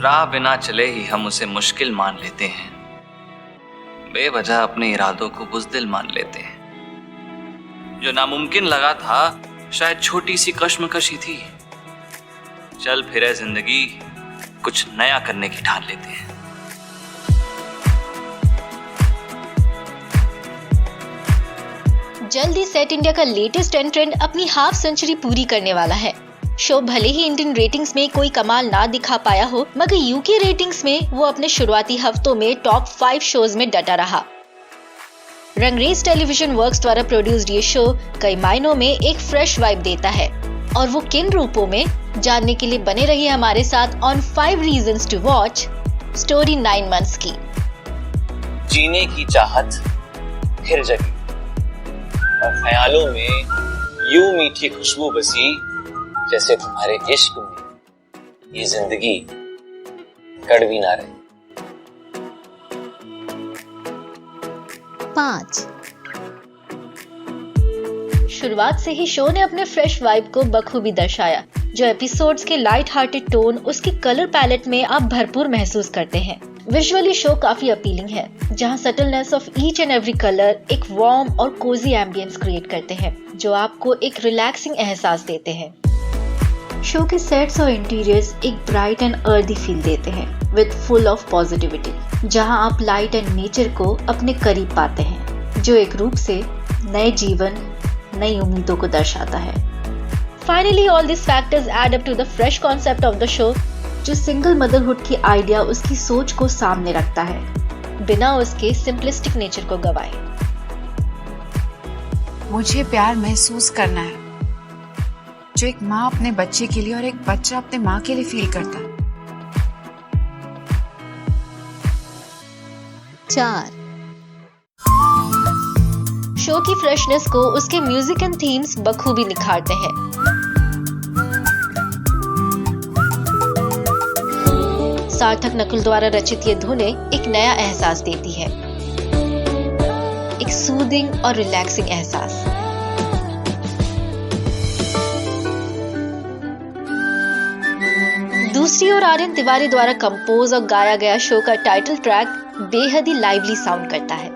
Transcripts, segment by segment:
राह बिना चले ही हम उसे मुश्किल मान लेते हैं, बेवजह अपने इरादों को बुज़दिल मान लेते हैं। जो नामुमकिन लगा था शायद छोटी सी कश्मकश ही थी। चल फिरे जिंदगी, कुछ नया करने की ठान लेते हैं। जल्दी सेट इंडिया का लेटेस्ट एंट्रेंड अपनी हाफ सेंचुरी पूरी करने वाला है। शो भले ही इंडियन रेटिंग्स में कोई कमाल ना दिखा पाया हो, मगर यूके रेटिंग्स में वो अपने शुरुआती हफ्तों में टॉप 5 शोज में डटा रहा। रंगरेज टेलीविजन वर्क्स द्वारा प्रोड्यूस्ड ये शो कई मायनों में एक फ्रेश वाइब देता है, और वो किन रूपों में, जानने के लिए बने रहिए हमारे साथ on 5 reasons to watch story 9 months की। जीने की चाहत फिर जगी और ख्यालों में यूं मीठी खुशबू बसी, जैसे तुम्हारे इश्क में ये जिंदगी कड़वी ना रहे। 5 शुरुआत से ही शो ने अपने फ्रेश वाइब को बखूबी दर्शाया। जो एपिसोड्स के लाइट हार्टेड टोन उसकी कलर पैलेट में आप भरपूर महसूस करते हैं। विजुअली शो काफी अपीलिंग है, जहां subtleness of each and every colour एक वार्म और कोजी एम्बियंस क्रिएट करते हैं, जो आपको एक रिलैक्सिंग एहसास देते हैं। शो के सेट्स और इंटीरियर्स एक ब्राइट एंड अर्दी फील देते हैं विद फुल ऑफ पॉजिटिविटी, जहां आप लाइट एंड नेचर को अपने करीब पाते हैं, जो एक रूप से नए जीवन, नई उम्मीदों को दर्शाता है। Finally all this factors add up to the fresh concept of the show, जो सिंगल मदरहुड की आइडिया उसकी सोच को सामने रखता है, बिना उसके सिंपलिस्टिक नेचर को गवाए। मुझे प्यार महसूस करना है, जो एक माँ अपने बच्चे के लिए और एक बच्चा अपने माँ के लिए फील करता है। 4 शो की फ्रेशनेस को उसके म्यूजिक एंड थीम्स बखूबी निखारते हैं। सार्थक नकुल द्वारा रचित ये धुनें एक नया एहसास देती है, एक सूदिंग और रिलैक्सिंग एहसास। दूसरी ओर आर्यन तिवारी द्वारा कंपोज और गाया गया शो का टाइटल ट्रैक बेहद ही लाइवली साउंड करता है।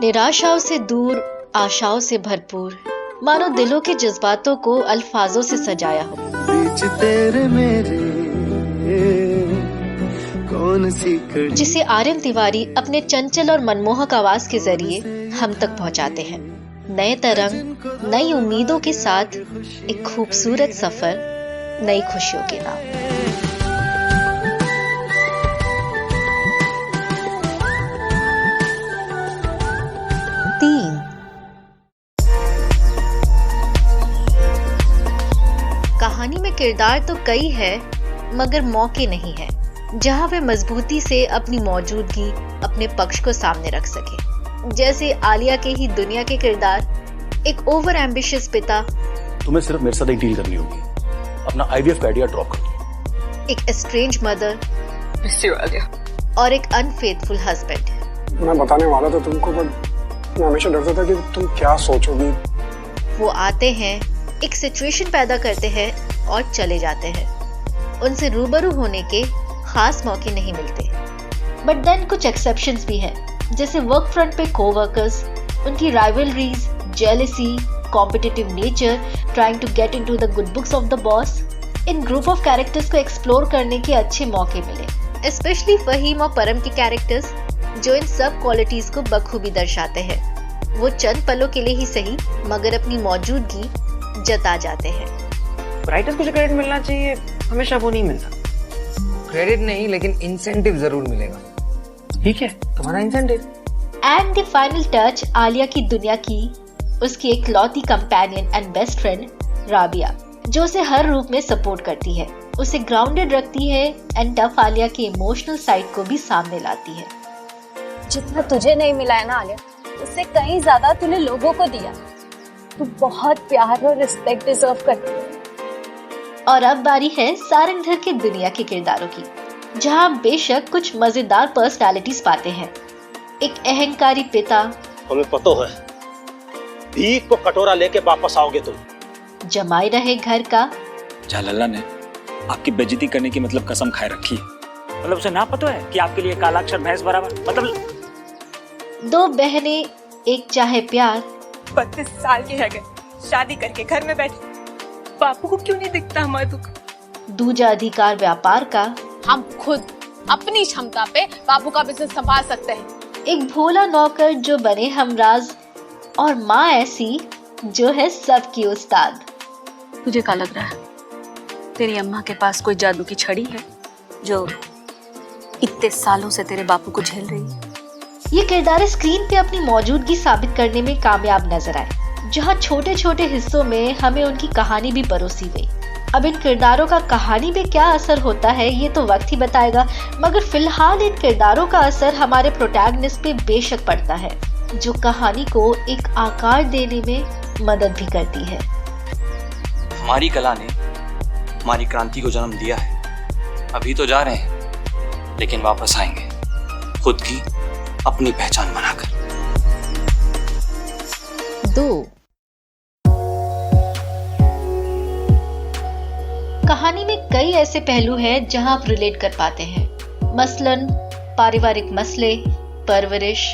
निराशाओं से दूर, आशाओं से भरपूर, मानो दिलों के जज्बातों को अल्फाजों से सजाया हो। बीच तेरे मेरे कौन सी कड़ी, जिसे आर्यन तिवारी अपने चंचल और मनमोहक आवाज के जरिए हम तक पहुंचाते हैं। नए तरंग, नई उम्मीदों के साथ एक खूबसूरत सफर, नई खुशियों के नाम। कहानी में किरदार तो कई है, मगर मौके नहीं है जहां वे मजबूती से अपनी मौजूदगी, अपने पक्ष को सामने रख सके। जैसे आलिया के ही दुनिया के किरदार, एक ओवर एम्बिशियस पिता, तुम्हें सिर्फ मेरे साथ एक डील करनी होगी, अपना IVF का आइडिया ड्रॉप कर दो। एक एस्ट्रेंज्ड मदर और एक अनफेथफुल हस्बैंड। मैं बताने वाला था तुमको, बट मैं हमेशा डरता था कि तुम क्या सोचोगी। वो आते हैं, एक सिचुएशन पैदा करते हैं और चले जाते हैं। उनसे रूबरू होने के खास मौके नहीं मिलते। बट देन कुछ एक्सेप्शंस भी हैं, जैसे वर्क फ्रंट पे कोवर्कर्स, उनकी rivalries, jealousy, competitive nature, trying to get into the good books of the boss. इन ग्रुप ऑफ कैरेक्टर्स को एक्सप्लोर करने के अच्छे मौके मिले, स्पेशली फहीम और परम के कैरेक्टर्स, जो इन सब क्वालिटीज को बखूबी दर्शाते हैं। वो चंद पलों के लिए ही सही, मगर अपनी मौजूदगी जता जाते हैं। राइटर्स को जो क्रेडिट मिलना चाहिए हमेशा वो नहीं मिलता। क्रेडिट नहीं, लेकिन इंसेंटिव जरूर मिलेगा। ठीक है, तुम्हारा incentive. And the final touch Alia की दुनिया की उसकी एक लौती companion and best friend Rabia, जो उसे हर रूप में सपोर्ट करती है, उसे ग्राउंडेड रखती है एंड टफ आलिया की इमोशनल साइड को भी सामने लाती है। जितना तुझे नहीं मिला है ना आलिया, उससे कहीं ज्यादा तूने लोगों को दिया। तू बहुत प्यार और रिस्पेक्ट डिजर्व करती है। और अब बारी है सारंगधर के दुनिया के किरदारों की, जहां बेशक कुछ मजेदार पर्सनालिटीज पाते हैं। एक अहंकारी पिता, तुम्हें पता है भीख को कटोरा लेके वापस आओगे तुम। जमाई रहे घर का, जहाँ लल्ला ने आपकी बेइज्जती करने की मतलब कसम खाए रखी है। मतलब उसे ना पता है कि आपके लिए कालाक्षर भैंस बराबर, मतलब 2 बहनें एक चाहे प्यार, 32 साल के है गए, शादी करके घर में बैठे, बापू को क्यों नहीं दिखता हमारा दुख? दूजा अधिकार व्यापार का, हम खुद अपनी क्षमता पे बापू का बिजनेस संभाल सकते हैं। एक भोला नौकर जो बने हमराज, और माँ ऐसी जो है सबकी उस्ताद। तुझे क्या लग रहा है तेरी अम्मा के पास कोई जादू की छड़ी है जो इतने सालों से तेरे बापू को झेल रही है? ये किरदार स्क्रीन पे अपनी मौजूदगी साबित करने में कामयाब नजर आए, जहाँ छोटे छोटे हिस्सों में हमें उनकी कहानी भी परोसी गई। अब इन किरदारों का कहानी पे क्या असर होता है ये तो वक्त ही बताएगा, मगर फिलहाल इन किरदारों का असर हमारे प्रोटैगनिस्ट पे बेशक पड़ता है, जो कहानी को एक आकार देने में मदद भी करती है। हमारी कला ने हमारी क्रांति को जन्म दिया है। अभी तो जा रहे हैं, लेकिन वापस आएंगे खुद की अपनी पहचान बनाकर। 2 कहानी में कई ऐसे पहलू हैं जहां आप रिलेट कर पाते हैं, मसलन पारिवारिक मसले, परवरिश,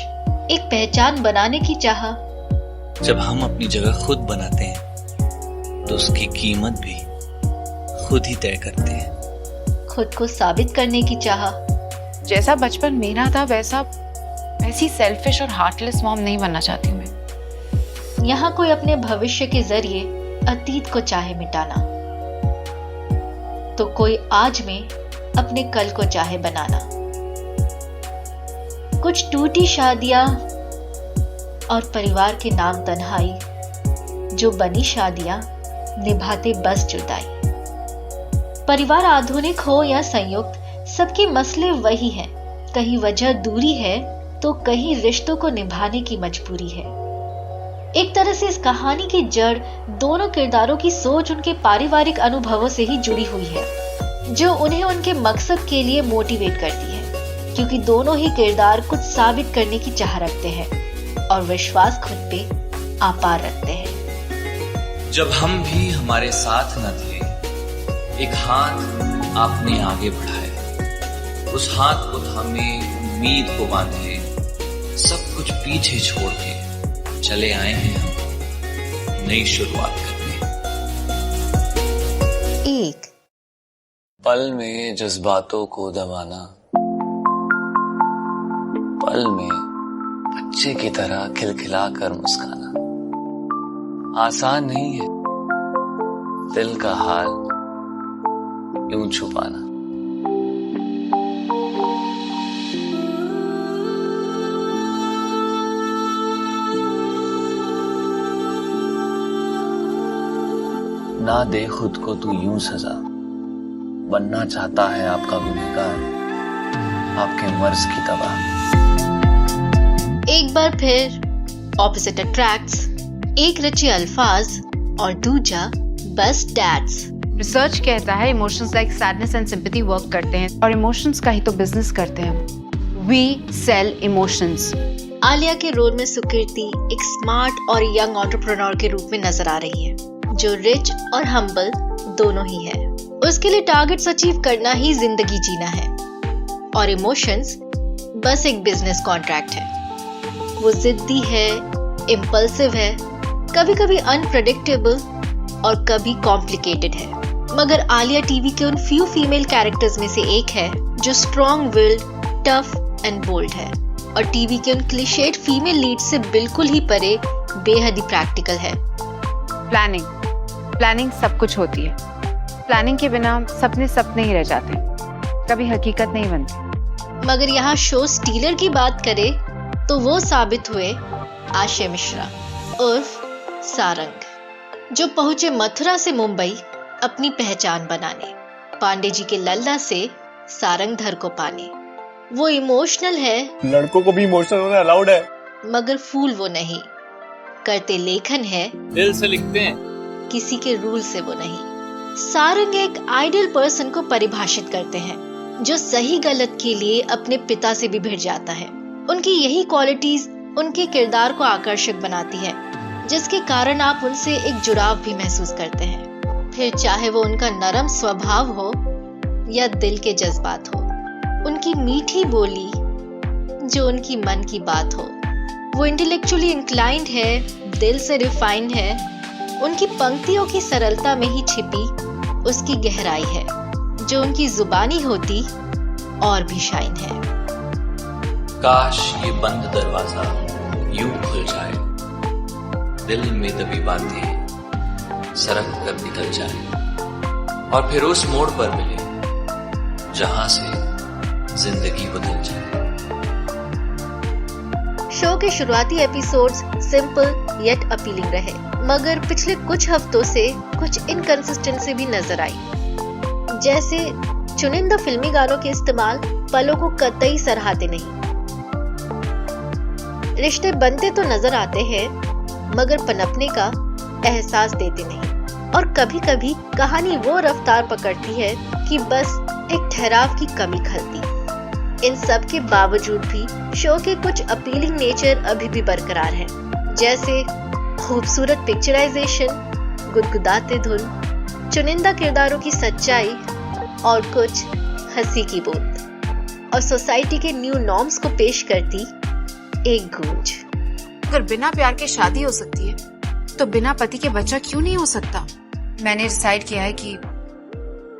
एक पहचान बनाने की चाह। जब हम अपनी जगह खुद बनाते हैं तो उसकी कीमत भी खुद ही तय करते हैं। खुद को साबित करने की चाह। जैसा बचपन मेरा था वैसी सेल्फिश और हार्टलेस मॉम नहीं बनना चाहती हूँ मैं। यहाँ कोई अपने भविष्य के जरिए अतीत को चाहे मिटाना, तो कोई आज में अपने कल को चाहे बनाना। कुछ टूटी शादियां और परिवार के नाम तन्हाई, जो बनी शादियां निभाते बस जुदाई। परिवार आधुनिक हो या संयुक्त, सबके मसले वही हैं। कहीं वजह दूरी है तो कहीं रिश्तों को निभाने की मजबूरी है। एक तरह से इस कहानी की जड़ दोनों किरदारों की सोच उनके पारिवारिक अनुभवों से ही जुड़ी हुई है, जो उन्हें उनके मकसद के लिए मोटिवेट करती है, क्योंकि दोनों ही किरदार कुछ साबित करने की चाह रखते हैं और विश्वास खुद पे आपार रखते हैं। जब हम भी हमारे साथ न थे, एक हाथ आपने आगे बढ़ाया, उस हाथ को थामे उम्मीद को बांधे, सब कुछ पीछे छोड़ के चले आए हैं हम नई शुरुआत करने। 1 पल में जज्बातों को दबाना, पल में बच्चे की तरह खिलखिला कर मुस्काना आसान नहीं है, दिल का हाल यूं छुपाना। ना दे खुद को तू यूं सजा, बनना चाहता है आपका गुनहगार, आपके मर्ज की तबाह। एक बार फिर ऑपोजिट अट्रैक्ट्स, एक रचे अल्फाज और दूजा बस डैट्स। रिसर्च कहता है emotions like sadness and sympathy work करते हैं, और इमोशंस का ही तो बिजनेस करते हैं। We cell emotions. आलिया के रोल में सुकीर्ति एक स्मार्ट और यंग एंटरप्रेन्योर के रूप में नजर आ रही है, जो रिच और हम्बल दोनों ही है। उसके लिए टारगेट्स अचीव करना ही जिंदगी जीना है, और इमोशंस बस एक बिजनेस कॉन्ट्रैक्ट है। वो जिद्दी है, इम्पल्सिव है, कभी कभी अनप्रेडिक्टेबल और कभी कॉम्प्लिकेटेड है। मगर आलिया टीवी के उन फ्यू फीमेल कैरेक्टर्स में से एक है जो strong willed, tough and bold है, और टीवी के उन क्लिशेड फीमेल लीड से बिल्कुल ही परे बेहद ही प्रैक्टिकल है। प्लानिंग सब कुछ होती है। प्लानिंग के बिना सपने सपने ही रह जाते, कभी हकीकत नहीं बनती। मगर यहाँ शो स्टीलर की बात करें तो वो साबित हुए आशय मिश्रा उर्फ सारंग, जो पहुंचे मथुरा से मुंबई अपनी पहचान बनाने, पांडे जी के लल्ला से सारंग धर को पाने। वो इमोशनल है, लड़कों को भी इमोशनल होना अलाउड है, मगर फूल वो नहीं। करते लेखन है, दिल से लिखते हैं, किसी के रूल से वो नहीं। सारंग एक आइडियल पर्सन को परिभाषित करते हैं, जो सही गलत के लिए अपने पिता से भी भिड़ जाता है। उनकी यही क्वालिटीज उनके किरदार को आकर्षक बनाती है, जिसके कारण आप उनसे एक जुड़ाव भी महसूस करते हैं, फिर चाहे वो उनका नरम स्वभाव हो या दिल के जज्बात हो। उनकी मीठी बोली जो उनकी मन की बात हो। वो इंटेलेक्चुअली इंक्लाइंड है, दिल से रिफाइंड है। उनकी पंक्तियों की सरलता में ही छिपी उसकी गहराई है, जो उनकी जुबानी होती और भी शाइन है। काश ये बंद दरवाजा यूं खुल जाए, दिल में दबी बातें सरक कर निकल जाए और फिर उस मोड़ पर मिले जहां से जिंदगी बदल जाए। शो के शुरुआती एपिसोड्स सिंपल येट अपीलिंग रहे, मगर पिछले कुछ हफ्तों से कुछ इनकंसिस्टेंसी भी नजर आई। जैसे चुनिंदा फिल्मी गानों के इस्तेमाल पलों को कतई सराहते नहीं। रिश्ते बनते तो नजर आते हैं, मगर पनपने का एहसास देते नहीं। और कभी कभी कहानी वो रफ्तार पकड़ती है कि बस एक ठहराव की कमी खलती। इन सब के बावजूद भी शो के कुछ अपीलिंग नेचर अभी भी बरकरार है, जैसे खूबसूरत पिक्चराइजेशन, गुदगुदाते धुन, चुनिंदा किरदारों की सच्चाई और कुछ हंसी की बूंद, और सोसाइटी के न्यू नॉर्म्स को पेश करती एक गूंज। अगर बिना प्यार के शादी हो सकती है, तो बिना पति के बच्चा क्यों नहीं हो सकता? मैंने डिसाइड किया है कि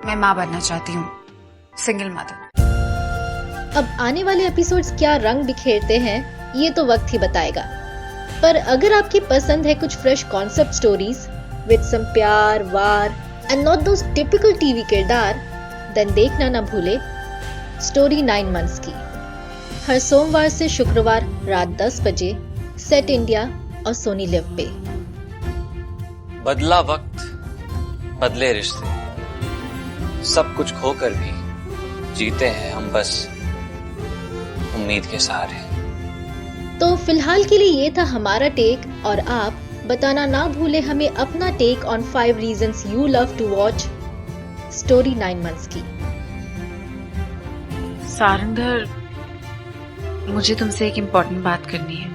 मैं माँ बनना चाहती हूँ, सिंगल मदर। अब आने वाले एपिसोड्स क्या रंग बिखेरते हैं, ये तो वक्त ही बताएगा। पर अगर आपकी पसंद है कुछ fresh concept stories with some प्यार, war and not those typical TV किरदार, देन देखना ना भूले स्टोरी 9 मंथ्स की, हर सोमवार से शुक्रवार रात 10 बजे सेट इंडिया और सोनी लिव पे। बदला वक्त, बदले रिश्ते, सब कुछ खोकर भी जीते हैं हम बस उम्मीद के सहारे। तो फिलहाल के लिए ये था हमारा टेक, और आप बताना ना भूले हमें अपना take on 5 reasons you love to watch story 9 months की। सारंगर, मुझे तुमसे एक इम्पोर्टेंट बात करनी है।